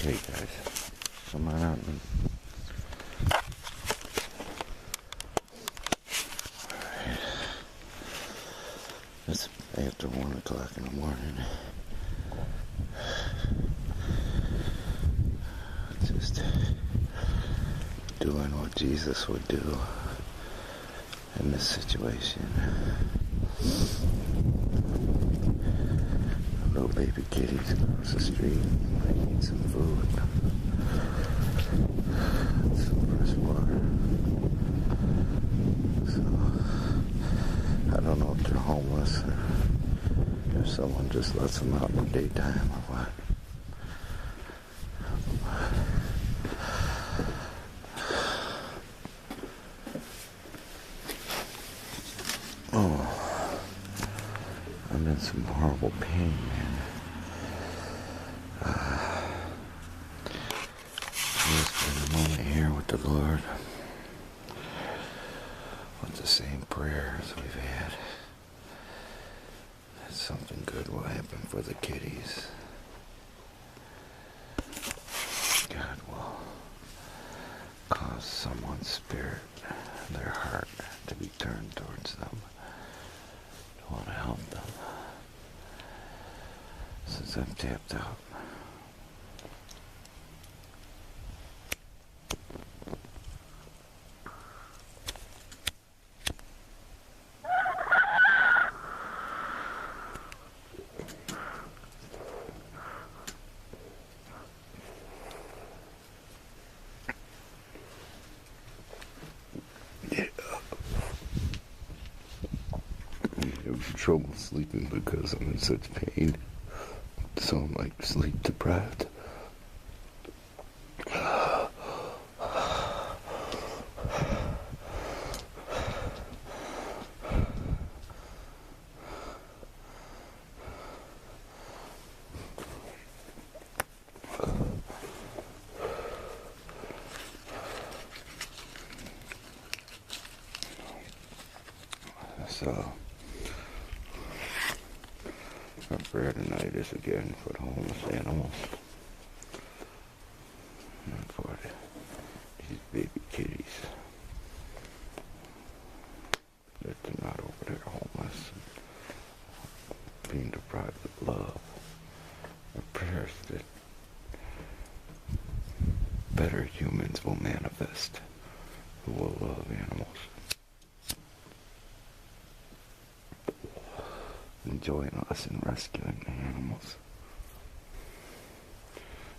Okay, guys, come on out. It's after 1 o'clock in the morning. Just doing what Jesus would do in this situation. Little baby kitties across the street. They need some food. Some fresh water. So, I don't know if they're homeless or if someone just lets them out in the daytime or what. Oh, I'm in some horrible pain, man. Just spend a moment here with the Lord, with the same prayers we've had. That something good will happen for the kitties. God will cause someone's spirit, their heart, to be turned towards them, to want to help them. Since I'm tapped out. Trouble sleeping because I'm in such pain, so I'm like sleep deprived. So our prayer tonight is again for the homeless animals and for these baby kitties, that they're not over there homeless, being deprived of love. Our prayers that better humans will manifest who will love animals, join us in rescuing the animals,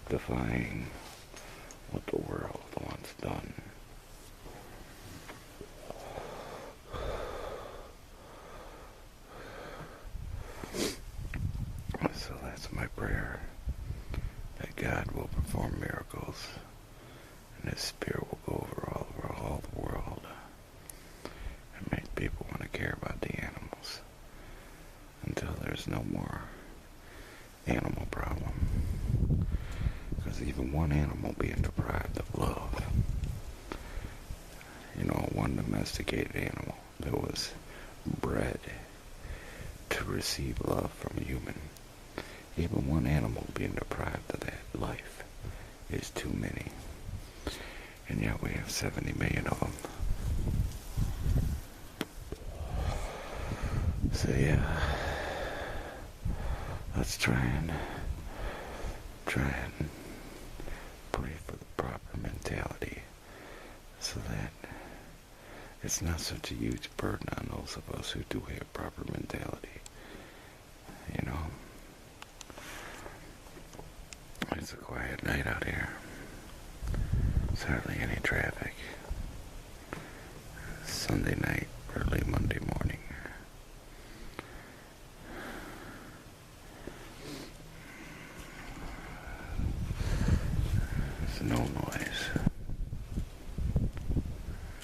defying what the world wants done. So that's my prayer, that God will perform miracles and His Spirit will go over all the world and make people want to care about the animals until there's no more animal problem. Because even one animal being deprived of love, one domesticated animal that was bred to receive love from a human, even one animal being deprived of that life is too many. And yet we have 70 million of them. So yeah, let's try and pray for the proper mentality so that it's not such a huge burden on those of us who do have proper mentality. It's a quiet night out here. There's hardly any traffic. Sunday night, early Monday morning. There's no noise.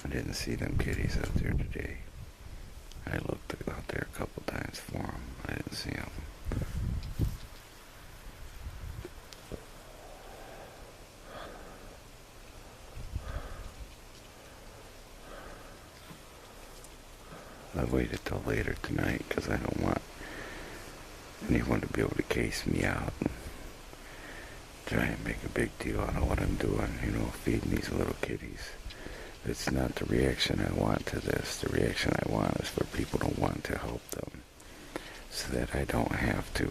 I didn't see them kitties out there today. I looked out there a couple times for them. I didn't see them. I waited till later tonight because I don't want anyone to be able to case me out and try and make a big deal out of what I'm doing, feeding these little kitties. It's not the reaction I want to this. The reaction I want is for people to want to help them so that I don't have to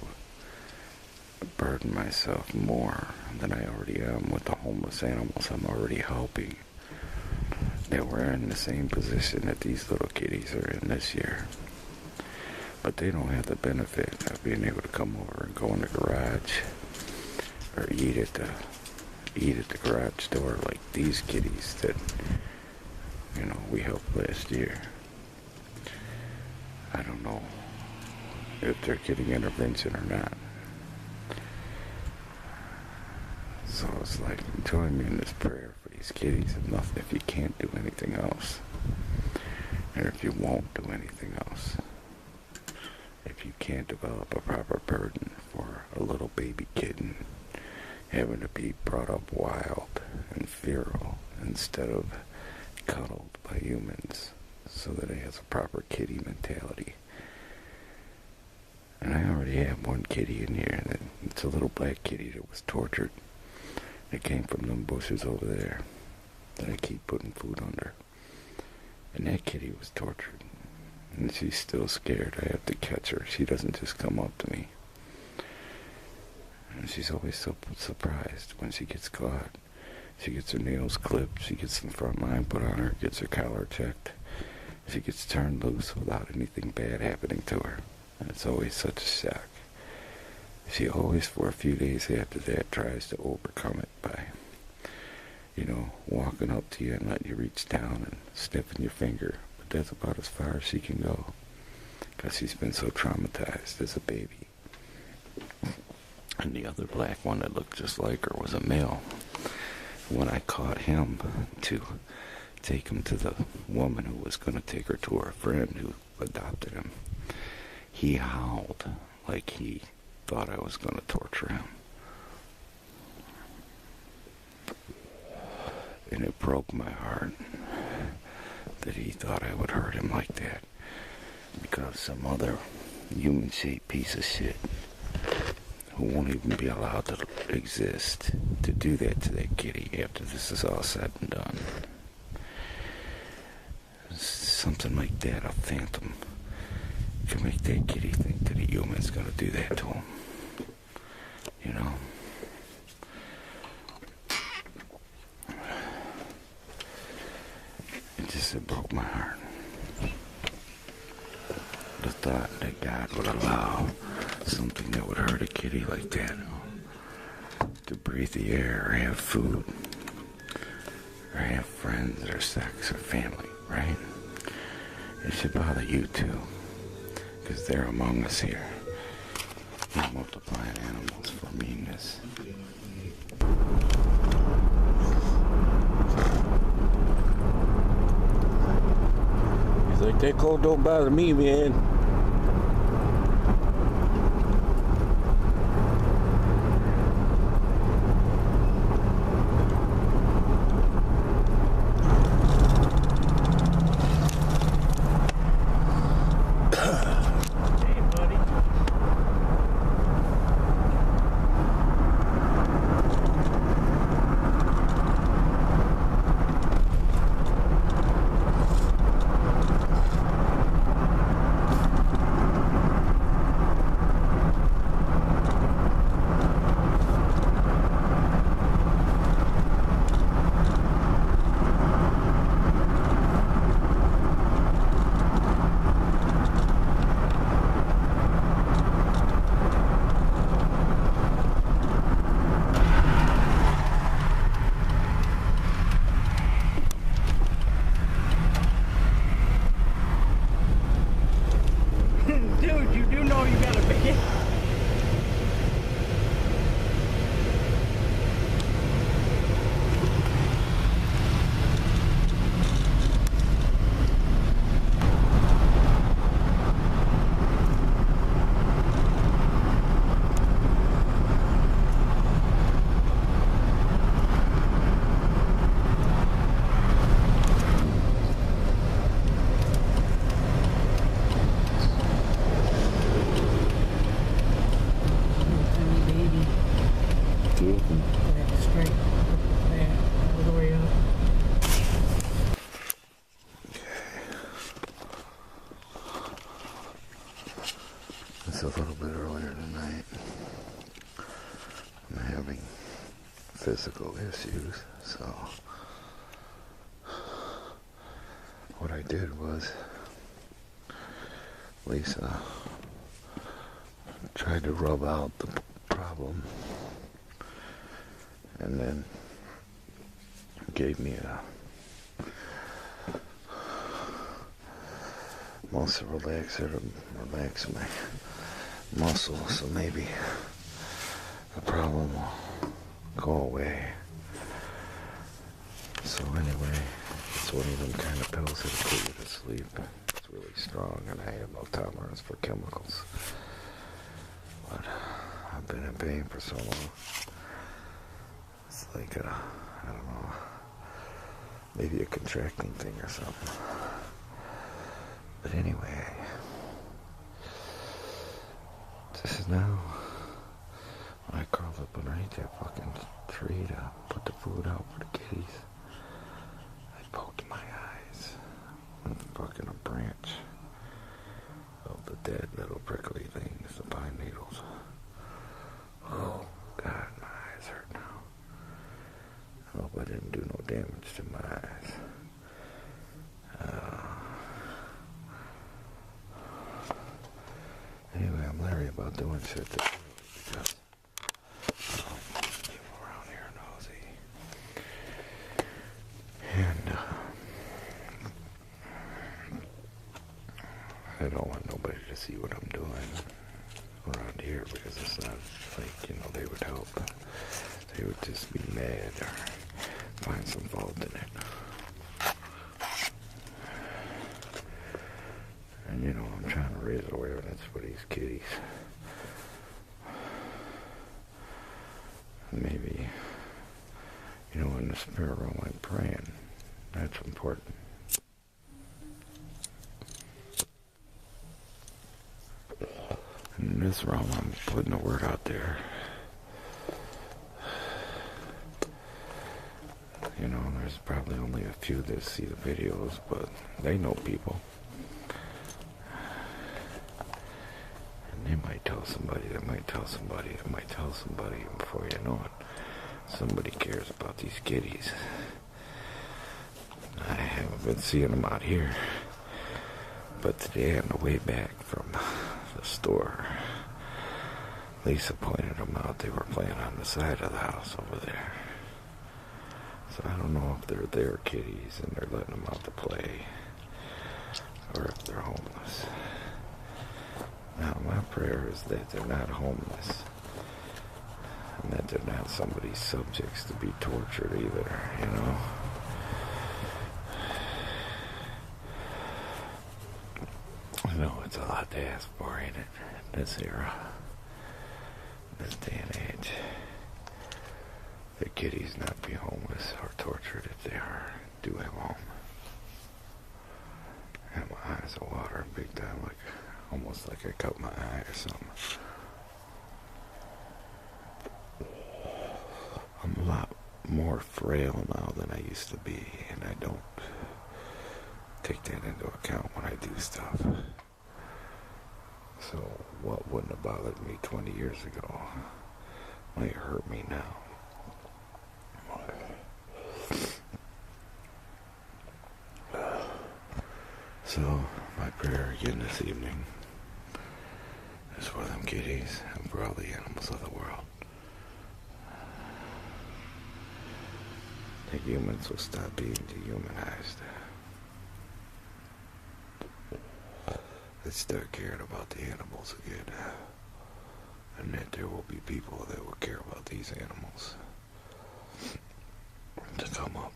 burden myself more than I already am with the homeless animals I'm already helping. That we're in the same position that these little kitties are in this year. But they don't have the benefit of being able to come over and go in the garage or eat at the garage door like these kitties that we helped last year. I don't know if they're getting intervention or not. So it's like, join me in this prayer for these kitties enough if you can't do anything else. Or if you won't do anything else. If you can't develop a proper burden for a little baby kitten having to be brought up wild and feral instead of cuddled by humans so that it has a proper kitty mentality. And I already have one kitty in here, and it's a little black kitty that was tortured. It came from them bushes over there that I keep putting food under. And that kitty was tortured. And she's still scared. I have to catch her. She doesn't just come up to me. And she's always so surprised when she gets caught. She gets her nails clipped. She gets some front line put on her. Gets her collar checked. She gets turned loose without anything bad happening to her. And it's always such a shock. She always, for a few days after that, tries to overcome it by, walking up to you and letting you reach down and sniffing your finger. But that's about as far as she can go, because she's been so traumatized as a baby. And the other black one that looked just like her was a male. When I caught him to take him to the woman who was going to take her to her friend who adopted him, he howled like he thought I was going to torture him. And it broke my heart that he thought I would hurt him like that, because some other human-shaped piece of shit who won't even be allowed to exist to do that to that kitty after this is all said and done. Something like that, a phantom, can make that kitty think that a human's gonna do that to him. It broke my heart. The thought that God would allow something that would hurt a kitty like that to breathe the air or have food or have friends or sex or family, right? It should bother you too, because they're among us here. We're multiplying animals for meanness. He's like, that cold don't bother me, man. a little bit earlier tonight. I'm having physical issues, so what I did was Lisa tried to rub out the problem and then gave me a muscle relaxer to relax my muscles, so maybe the problem will go away. So anyway, it's one of them kind of pills that'll put you to sleep. It's really strong, and I have no tolerance for chemicals. But I've been in pain for so long. It's like I don't know, maybe a contracting thing or something. But anyway, this is now when I crawled up underneath that fucking tree to put the food out for the kitties. I poked my eyes with fucking a branch of the dead little prickly things, the pine needles. Oh God, my eyes hurt now. I hope I didn't do no damage to my eyes. Anyway, I'm leery about doing shit this early because people around here are nosy. And I don't want nobody to see what I'm doing around here because it's not like, they would help. They would just be mad or find some fault in it. And I'm trying to raise awareness for these kitties. Maybe, in the spirit realm, I'm praying. That's important. In this realm, I'm putting the word out there. There's probably only a few that see the videos, but they know people. And they might tell somebody, they might tell somebody, they might tell somebody, and before you know it, somebody cares about these kitties. I haven't been seeing them out here, but today on the way back from the store, Lisa pointed them out. They were playing on the side of the house over there. So I don't know if they're their kitties and they're letting them out to play, or if they're homeless. Now my prayer is that they're not homeless, and that they're not somebody's subjects to be tortured either, I know it's a lot to ask for, ain't it? In this era, in this day and age. The kitties not be homeless or tortured if they do have a home. And my eyes are watering big time, almost like I cut my eye or something. I'm a lot more frail now than I used to be, and I don't take that into account when I do stuff. So what wouldn't have bothered me 20 years ago might hurt me now. So my prayer again this evening is for them kitties and for all the animals of the world. The humans will stop being dehumanized. Let's start caring about the animals again. And that there will be people that will care about these animals. To come up.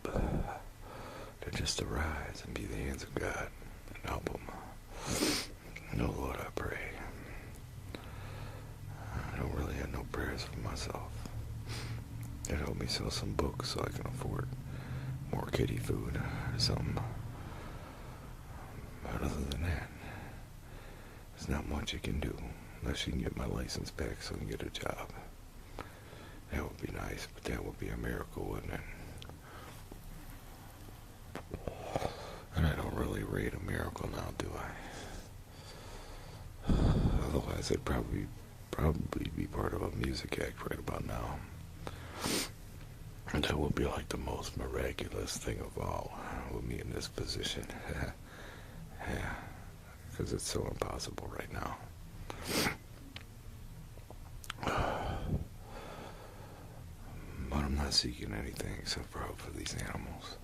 To just arise and be the hands of God and help them. No, Lord, I pray. I don't really have no prayers for myself. It helped me sell some books so I can afford more kitty food or something. But other than that, there's not much you can do unless you can get my license back so I can get a job. That would be nice, but that would be a miracle, wouldn't it? And I don't really rate a miracle now, do I? Otherwise, I'd probably be part of a music act right about now. And that would be like the most miraculous thing of all, with me in this position. Yeah, because it's so impossible right now. But I'm not seeking anything except for hope for these animals.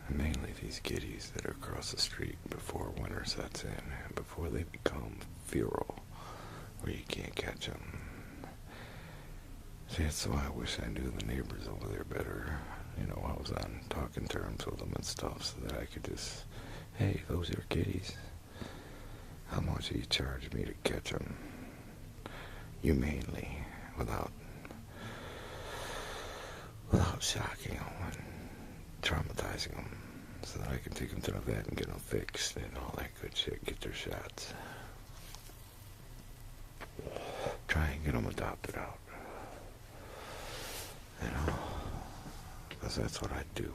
Mainly these kitties that are across the street before winter sets in, and before they become feral, where you can't catch them. See, that's why I wish I knew the neighbors over there better. You know, I was on talking terms with them and stuff, so that I could just, hey, those are kitties. How much do you charge me to catch them? Humanely, without shocking them and traumatizing them, so that I can take them to the vet and get them fixed and all that good shit, get their shots. Try and get them adopted out. You know, because that's what I do.